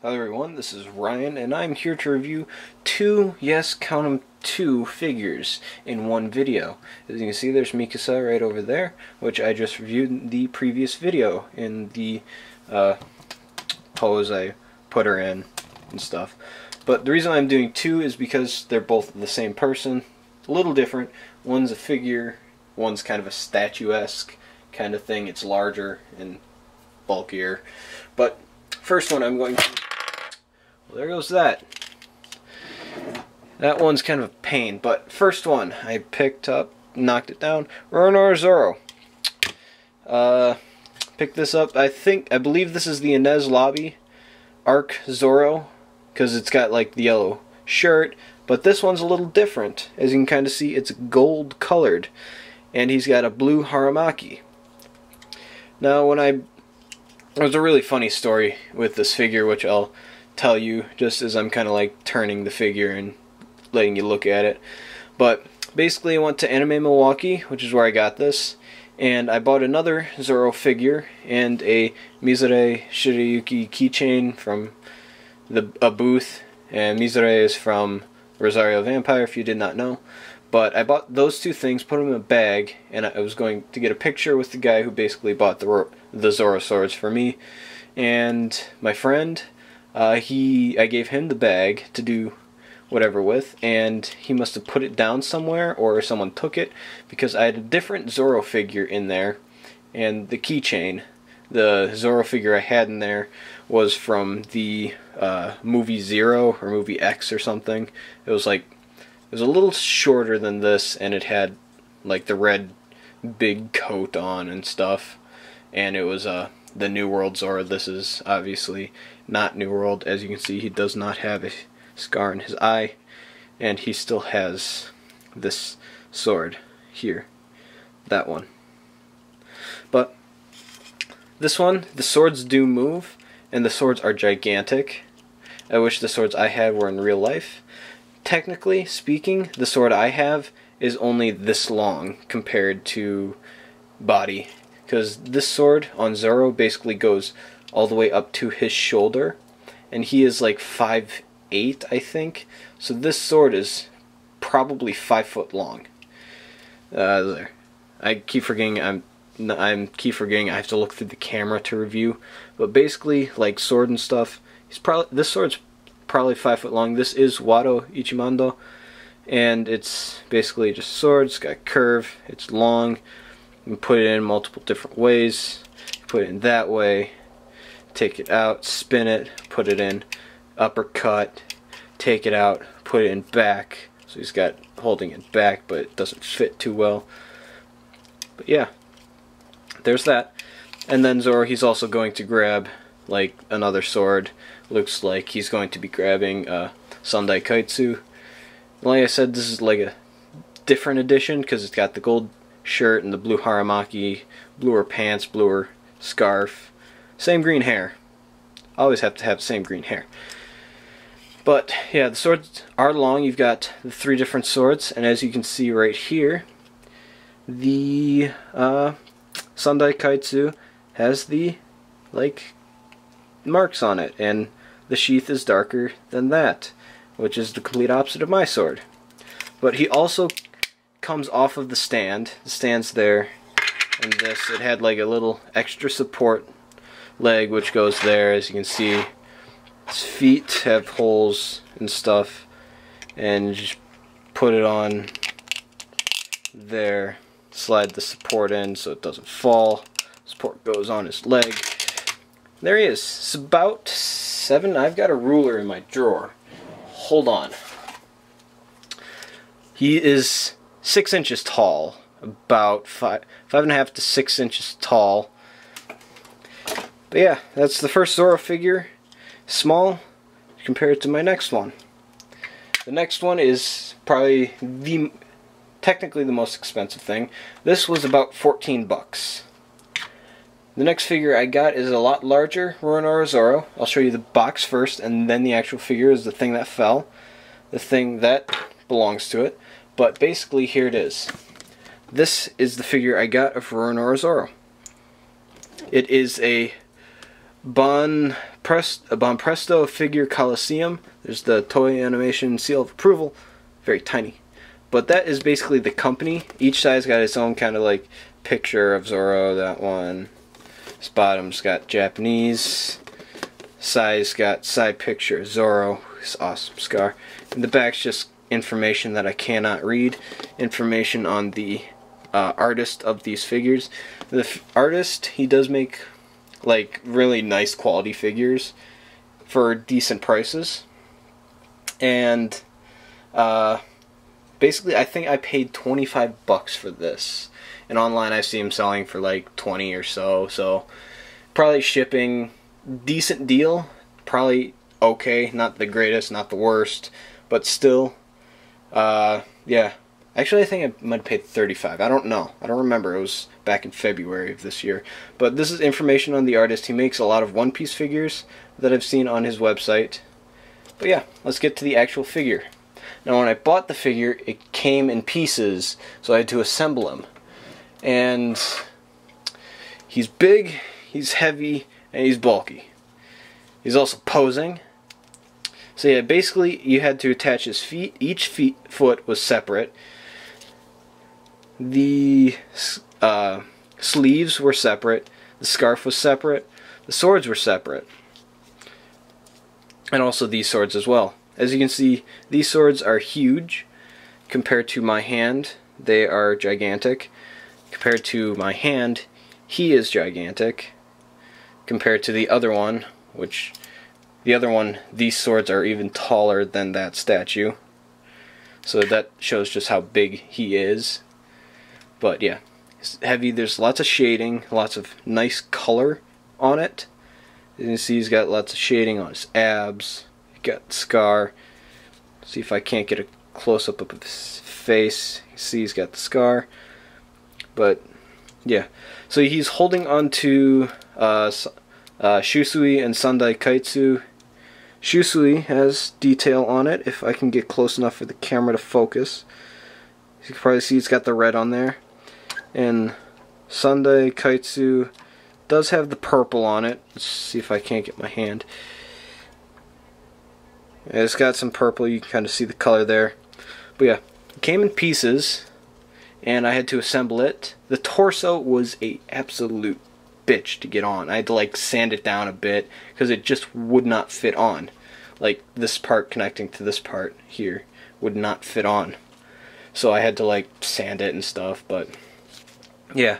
Hello everyone, this is Ryan, and I'm here to review two, yes, count 'em, two figures in one video. As you can see, there's Mikasa right over there, which I just reviewed in the previous video in the pose I put her in and stuff. But the reason I'm doing two is because they're both the same person, a little different. One's a figure, one's kind of a statuesque kind of thing. It's larger and bulkier. But first one I'm going to... Well, there goes that. That one's kind of a pain, but first one I picked up, knocked it down, Roronoa. Picked this up, I believe this is the Enies Lobby Arc Zoro, because it's got like the yellow shirt, but this one's a little different. As you can kind of see, it's gold colored, and he's got a blue haramaki. Now, there was a really funny story with this figure, which I'll tell you just as I'm kind of like turning the figure and letting you look at it. But basically I went to Anime Milwaukee, which is where I got this, and I bought another Zoro figure and a Mizure Shirayuki keychain from a booth, and Mizure is from Rosario Vampire, if you did not know. But I bought those two things, put them in a bag, and I was going to get a picture with the guy who basically bought the Zoro swords for me. And my friend, I gave him the bag to do whatever with, and he must have put it down somewhere, or someone took it, because I had a different Zoro figure in there, and the keychain, the Zoro figure I had in there, was from the movie Zero, or movie X or something. It was a little shorter than this, and it had like the red big coat on and stuff, and it was the New World Zoro. This is obviously not New World. As you can see, he does not have a scar in his eye, and he still has this sword here, that one. But this one, the swords do move, and the swords are gigantic. I wish the swords I had were in real life. Technically speaking, the sword I have is only this long compared to body, because this sword on Zoro basically goes all the way up to his shoulder, and he is like 5'8", I think. So this sword is probably 5 foot long. There. I keep forgetting I have to look through the camera to review, but basically, like sword and stuff, this sword's probably 5 foot long. This is Wado Ichimando, and it's basically just a sword. It's got a curve, it's long. You can put it in multiple different ways. You put it in that way, take it out, spin it, put it in, uppercut, take it out, put it in back. So he's got holding it back, but it doesn't fit too well. But yeah, there's that. And then Zoro, he's also going to grab like another sword. Looks like he's going to be grabbing Sandai Kaitsu. Like I said, this is like a different edition because it's got the gold shirt and the blue haramaki, bluer pants, bluer scarf, same green hair. Always have to have the same green hair. But yeah, the swords are long. You've got the three different swords, and as you can see right here, the Sandai Kaitsu has the like marks on it, and the sheath is darker than that, which is the complete opposite of my sword. But he also comes off of the stand. The stand's there, and this, it had like a little extra support leg which goes there. As you can see, his feet have holes and stuff, and you just put it on there, slide the support in so it doesn't fall. Support goes on his leg. There he is. It's about 7. I've got a ruler in my drawer. Hold on. He is 6 inches tall, about 5.5 to 6 inches tall. But yeah, that's the first Zoro figure. Small compared to my next one. The next one is probably technically the most expensive thing. This was about 14 bucks. The next figure I got is a lot larger, Roronoa Zoro. I'll show you the box first, and then the actual figure is the thing that fell. The thing that belongs to it. But basically, here it is. This is the figure I got of Roronoa Zoro. It is a Bon Presto Figure Coliseum. There's the Toei Animation seal of approval. Very tiny. But that is basically the company. Each side's got its own kind of like picture of Zoro. That one. This bottom's got Japanese. Side's got side picture of Zoro. His awesome scar. And the back's just information that I cannot read. Information on the artist of these figures. The artist, he does make like really nice quality figures for decent prices. And basically, I think I paid 25 bucks for this. And online I see him selling for like 20 or so. So probably shipping, decent deal. Probably okay, not the greatest, not the worst, but still, yeah. Actually, I think I might have paid 35. I don't know. I don't remember. It was back in February of this year. But this is information on the artist. He makes a lot of One Piece figures that I've seen on his website. But yeah, let's get to the actual figure. Now, when I bought the figure, it came in pieces, so I had to assemble him. And he's big, he's heavy, and he's bulky. He's also posing. So yeah, basically you had to attach his feet. Each foot was separate. The sleeves were separate. The scarf was separate. The swords were separate. And also these swords as well. As you can see, these swords are huge compared to my hand. They are gigantic. Compared to my hand, he is gigantic. Compared to the other one, which the other one, these swords are even taller than that statue. So that shows just how big he is. But yeah, it's heavy. There's lots of shading, lots of nice color on it. As you can see, he's got lots of shading on his abs. He's got the scar. See if I can't get a close-up of his face. You see he's got the scar. But yeah, so he's holding on to Shusui and Sandai Kaitsu. Shusui has detail on it, if I can get close enough for the camera to focus. You can probably see it's got the red on there. And Sandai Kaitsu does have the purple on it. Let's see if I can't get my hand. Yeah, it's got some purple, you can kind of see the color there. But yeah, it came in pieces, and I had to assemble it. The torso was a absolute bitch to get on. I had to like sand it down a bit because it just would not fit on. Like this part connecting to this part here would not fit on. So I had to like sand it and stuff, but yeah.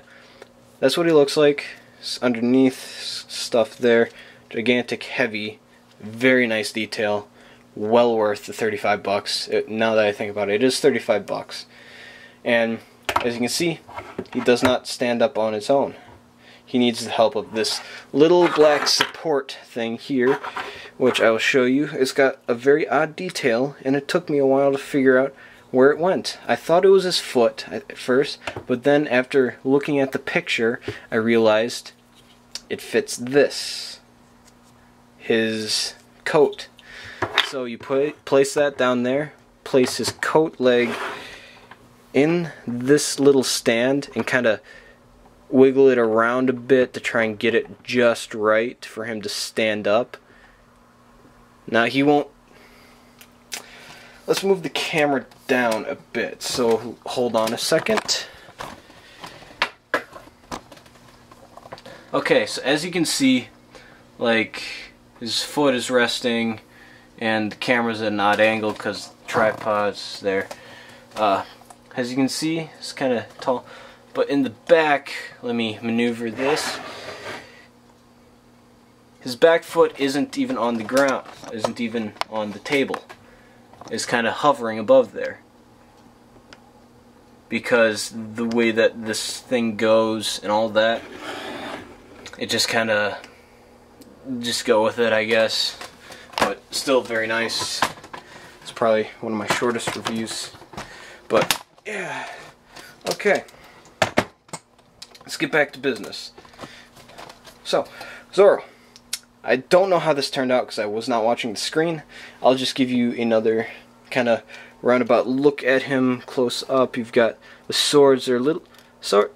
That's what he looks like. It's underneath stuff there. Gigantic, heavy, very nice detail. Well worth the 35 bucks. Now that I think about it, it is 35 bucks. And as you can see, he does not stand up on its own. He needs the help of this little black support thing here, which I will show you. It's got a very odd detail, and it took me a while to figure out where it went. I thought it was his foot at first, but then after looking at the picture, I realized it fits this. His coat. So you place that down there, place his coat leg in this little stand, and kind of wiggle it around a bit to try and get it just right for him to stand up. Now he won't. Let's move the camera down a bit, so hold on a second. Okay, so as you can see, like, his foot is resting and the camera's at an odd angle because the tripod's there. As you can see, it's kind of tall. But in the back, let me maneuver this. His back foot isn't even on the ground, isn't even on the table. It's kind of hovering above there. Because the way that this thing goes and all that, it just kind of, just go with it, I guess. But still very nice. It's probably one of my shortest reviews. But, yeah. Okay. Let's get back to business. So, Zoro. I don't know how this turned out because I was not watching the screen. I'll just give you another kind of roundabout look at him close up. You've got the swords are a little...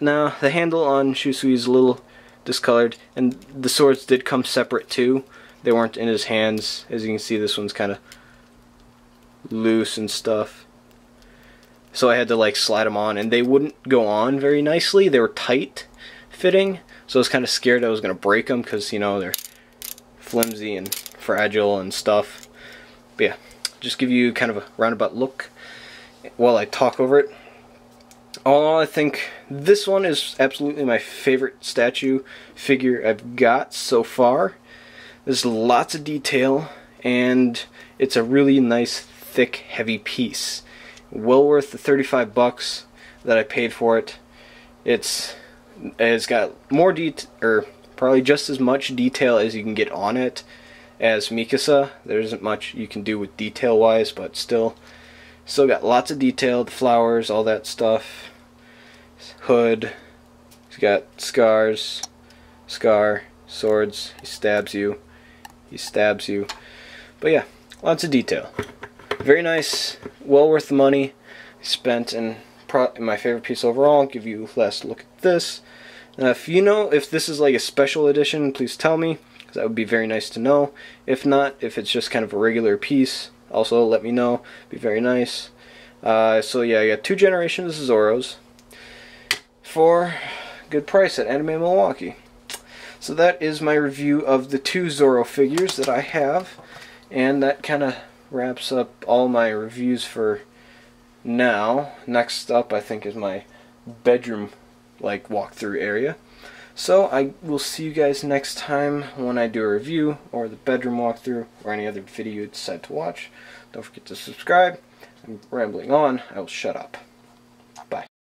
Now, the handle on Shusui is a little discolored, and the swords did come separate too. They weren't in his hands. As you can see, this one's kind of loose and stuff. So I had to like slide them on, and they wouldn't go on very nicely. They were tight fitting, so I was kind of scared I was going to break them because, you know, they're flimsy and fragile and stuff. But yeah, just give you kind of a roundabout look while I talk over it. All in all, I think this one is absolutely my favorite statue figure I've got so far. There's lots of detail, and it's a really nice, thick, heavy piece. Well worth the 35 bucks that I paid for it. It's got more detail, or probably just as much detail as you can get on it as Mikasa. There isn't much you can do with detail wise, but still got lots of detail. The flowers, all that stuff. Hood. He's got scars, scar, swords. He stabs you. He stabs you. But yeah, lots of detail. Very nice, well worth the money spent, and my favorite piece overall. I'll give you a last look at this. If you know if this is like a special edition, please tell me, because that would be very nice to know. If not, if it's just kind of a regular piece, also let me know. Be very nice. So yeah, I got 2 generations of Zoros for a good price at Anime Milwaukee. So that is my review of the 2 Zoro figures that I have, and that kind of wraps up all my reviews for now. Next up, I think, is my bedroom like walkthrough area. So I will see you guys next time when I do a review or the bedroom walkthrough or any other video you decide to watch. Don't forget to subscribe. I'm rambling on. I will shut up.